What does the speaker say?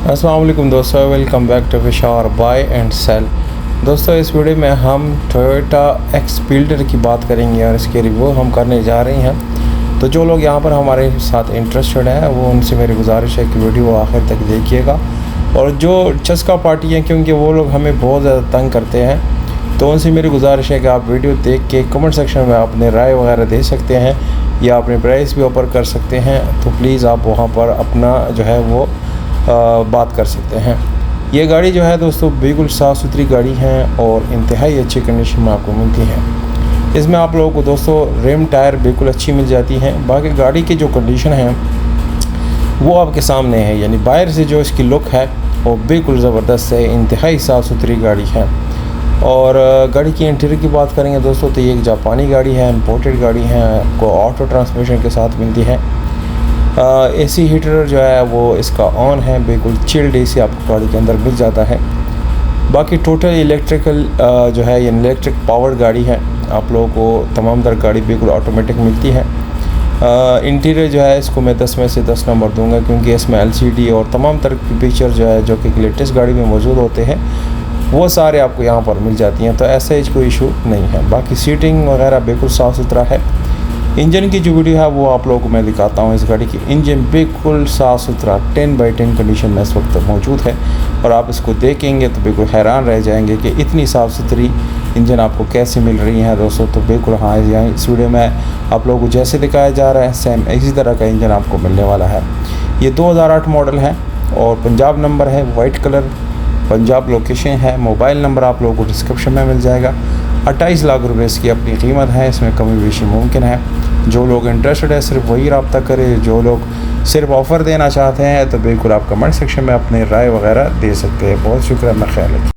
अस्सलाम वालेकुम दोस्तों, welcome back to Vishar buy and sell. दोस्तों इस वीडियो में हम टोयोटा एक्स फील्डर की बात करेंगे और इसके रिव्यू हम करने जा रहे हैं। तो जो लोग यहाँ पर हमारे साथ इंटरेस्टेड हैं वो उनसे मेरी गुजारिश है कि वीडियो आखिर तक देखिएगा। और जो चस्का पार्टी हैं, क्योंकि वो लोग हमें बहुत ज़्यादा तंग करते हैं, तो उनसे मेरी गुजारिश है कि आप वीडियो देख के कमेंट सेक्शन में अपने राय वगैरह दे सकते हैं या अपने प्राइस भी ऊपर कर सकते हैं। तो प्लीज़ आप वहाँ पर अपना जो है वो बात कर सकते हैं। ये गाड़ी जो है दोस्तों बिल्कुल साफ़ सुथरी गाड़ी है और इंतहाई अच्छी कंडीशन में आपको मिलती है। इसमें आप लोगों को दोस्तों रिम टायर बिल्कुल अच्छी मिल जाती हैं। बाकी गाड़ी की जो कंडीशन है वो आपके सामने है, यानी बाहर से जो इसकी लुक है वो बिल्कुल ज़बरदस्त है, इंतहाई साफ़ सुथरी गाड़ी है। और गाड़ी की इंटीरियर की बात करेंगे दोस्तों तो ये एक जापानी गाड़ी है, इम्पोर्टेड गाड़ी है, आपको ऑटो ट्रांसमिशन के साथ मिलती है। एसी हीटर जो है वो इसका ऑन है, बिल्कुल चिल्ड एसी आपको गाड़ी के अंदर मिल जाता है। बाकी टोटल इलेक्ट्रिकल जो है ये इलेक्ट्रिक पावर्ड गाड़ी है। आप लोगों को तमाम तर गाड़ी बिल्कुल ऑटोमेटिक मिलती है। इंटीरियर जो है इसको मैं 10 में से 10 नंबर दूंगा, क्योंकि इसमें LCD और तमाम तरह की फीचर जो है जो कि लेटेस्ट गाड़ी में मौजूद होते हैं वो सारे आपको यहाँ पर मिल जाती हैं। तो ऐसा ही कोई इशू नहीं है। बाकी सीटिंग वगैरह बिल्कुल साफ़ सुथरा है। इंजन की जो वीडियो है वो आप लोगों को मैं दिखाता हूँ। इस गाड़ी की इंजन बिल्कुल साफ़ सुथरा 10/10 कंडीशन में इस वक्त मौजूद है और आप इसको देखेंगे तो बिल्कुल हैरान रह जाएंगे कि इतनी साफ़ सुथरी इंजन आपको कैसे मिल रही है दोस्तों। तो बिल्कुल हाँ, यहाँ इस वीडियो में आप लोगों को जैसे दिखाया जा रहा है सेम इसी तरह का इंजन आपको मिलने वाला है। ये 2008 मॉडल है और पंजाब नंबर है, वाइट कलर पंजाब लोकेशन है। मोबाइल नंबर आप लोगों को डिस्क्रिप्शन में मिल जाएगा। 28 लाख रुपए इसकी अपनी कीमत है, इसमें कमी बेशी मुमकिन है। जो लोग इंटरेस्टेड है सिर्फ वही रब्ता करें। जो लोग सिर्फ ऑफ़र देना चाहते हैं तो बिल्कुल आप कमेंट सेक्शन में अपने राय वगैरह दे सकते हैं। बहुत शुक्रिया, मैं ख्याल रखिए।